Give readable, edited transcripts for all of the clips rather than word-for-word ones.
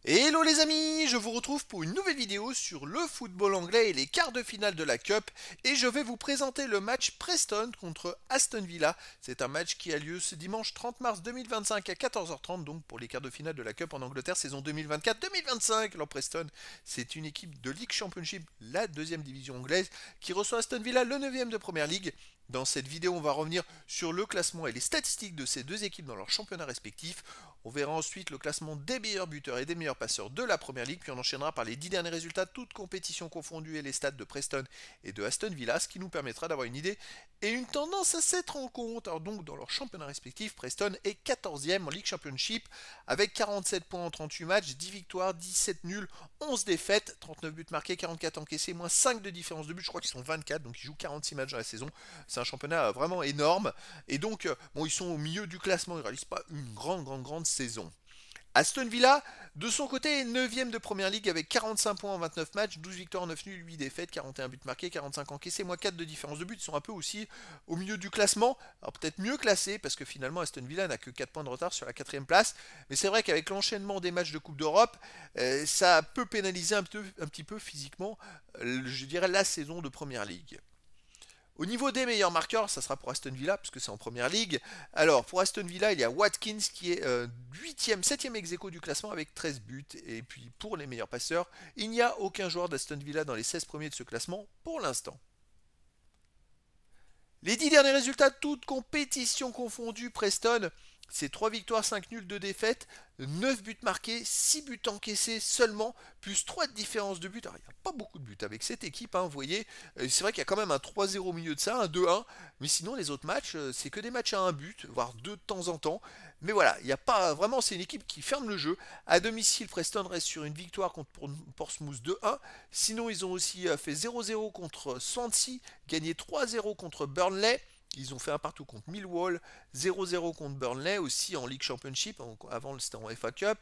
Hello les amis, je vous retrouve pour une nouvelle vidéo sur le football anglais et les quarts de finale de la Cup et je vais vous présenter le match Preston contre Aston Villa. C'est un match qui a lieu ce dimanche 30 mars 2025 à 14h30 donc pour les quarts de finale de la Cup en Angleterre saison 2024-2025. Alors Preston, c'est une équipe de League Championship, la deuxième division anglaise, qui reçoit Aston Villa, le 9e de Première League. Dans cette vidéo, on va revenir sur le classement et les statistiques de ces deux équipes dans leurs championnats respectifs. On verra ensuite le classement des meilleurs buteurs et des meilleurs passeurs de la Première Ligue, puis on enchaînera par les 10 derniers résultats, toutes compétitions confondues et les stats de Preston et de Aston Villa, ce qui nous permettra d'avoir une idée et une tendance à cette rencontre. Alors donc dans leurs championnats respectifs, Preston est 14e en League Championship avec 47 points en 38 matchs, 10 victoires, 17 nuls, 11 défaites, 39 buts marqués, 44 encaissés, moins 5 de différence de but, je crois qu'ils sont 24, donc ils jouent 46 matchs dans la saison. C'est un championnat vraiment énorme. Et donc, bon, ils sont au milieu du classement, ils ne réalisent pas une grande saison. Aston Villa, de son côté, est 9e de Première Ligue avec 45 points en 29 matchs, 12 victoires, 9 nuls, 8 défaites, 41 buts marqués, 45 encaissés, moins 4 de différence de but. Ils sont un peu aussi au milieu du classement. Alors peut-être mieux classés parce que finalement Aston Villa n'a que 4 points de retard sur la 4e place. Mais c'est vrai qu'avec l'enchaînement des matchs de Coupe d'Europe, ça peut pénaliser un petit peu physiquement, je dirais, la saison de Première Ligue. Au niveau des meilleurs marqueurs, ça sera pour Aston Villa, puisque c'est en première ligue. Alors, pour Aston Villa, il y a Watkins qui est 8e, 7e ex aequo du classement avec 13 buts. Et puis, pour les meilleurs passeurs, il n'y a aucun joueur d'Aston Villa dans les 16 premiers de ce classement pour l'instant. Les 10 derniers résultats, toutes compétitions confondues, Preston, c'est 3 victoires, 5 nuls, 2 défaites, 9 buts marqués, 6 buts encaissés seulement, plus 3 de différence de but. Alors, il n'y a pas beaucoup de buts avec cette équipe, hein, vous voyez. C'est vrai qu'il y a quand même un 3-0 au milieu de ça, un 2-1. Mais sinon, les autres matchs, c'est que des matchs à un but, voire deux de temps en temps. Mais voilà, il n'y a pas vraiment, c'est une équipe qui ferme le jeu. À domicile, Preston reste sur une victoire contre Portsmouth 2-1. Sinon, ils ont aussi fait 0-0 contre Swansea, gagné 3-0 contre Burnley. Ils ont fait un partout contre Millwall, 0-0 contre Burnley aussi en League Championship, avant c'était en FA Cup,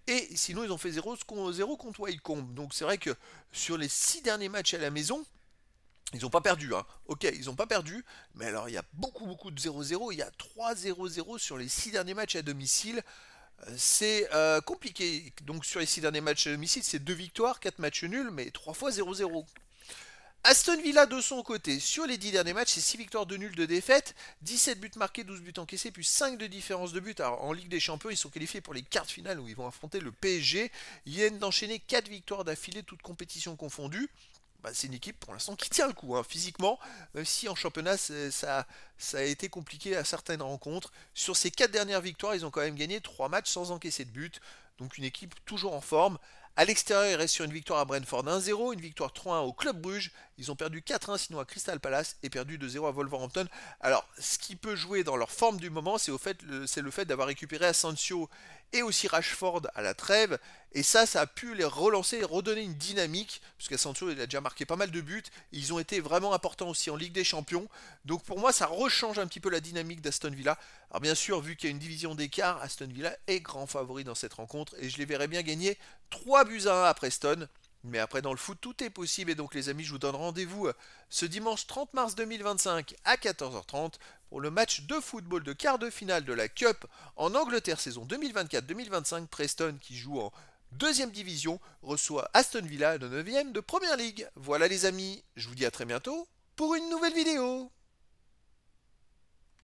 et sinon ils ont fait 0-0 contre Wycombe. Donc c'est vrai que sur les 6 derniers matchs à la maison, ils n'ont pas perdu, hein. Ok, ils n'ont pas perdu, mais alors il y a beaucoup de 0-0, il y a 3 0-0 sur les 6 derniers matchs à domicile. C'est compliqué. Donc sur les 6 derniers matchs à domicile, c'est 2 victoires, 4 matchs nuls, mais 3 fois 0-0. Aston Villa de son côté, sur les 10 derniers matchs, c'est 6 victoires, 2 nuls, 2 défaites, 17 buts marqués, 12 buts encaissés, puis 5 de différence de but. Alors en Ligue des Champions, ils sont qualifiés pour les quarts de finale où ils vont affronter le PSG. Ils viennent d'enchaîner 4 victoires d'affilée, toutes compétitions confondues. Bah, c'est une équipe pour l'instant qui tient le coup, hein, physiquement, même si en championnat ça a été compliqué à certaines rencontres. Sur ces 4 dernières victoires, ils ont quand même gagné 3 matchs sans encaisser de but. Donc une équipe toujours en forme. À l'extérieur, ils restent sur une victoire à Brentford 1-0, une victoire 3-1 au Club Bruges. Ils ont perdu 4-1 sinon à Crystal Palace et perdu 2-0 à Wolverhampton. Alors, ce qui peut jouer dans leur forme du moment, c'est le fait d'avoir récupéré Asensio et aussi Rashford à la trêve. Et ça a pu les relancer et redonner une dynamique, puisqu'Asensio il a déjà marqué pas mal de buts. Ils ont été vraiment importants aussi en Ligue des Champions. Donc pour moi, ça rechange un petit peu la dynamique d'Aston Villa. Alors bien sûr, vu qu'il y a une division d'écart, Aston Villa est grand favori dans cette rencontre et je les verrais bien gagner 3 buts à 1 à Preston. Mais après, dans le foot, tout est possible. Et donc, les amis, je vous donne rendez-vous ce dimanche 30 mars 2025 à 14h30 pour le match de football de quart de finale de la Cup en Angleterre saison 2024-2025. Preston, qui joue en deuxième division, reçoit Aston Villa, le 9e de Première Ligue. Voilà, les amis, je vous dis à très bientôt pour une nouvelle vidéo.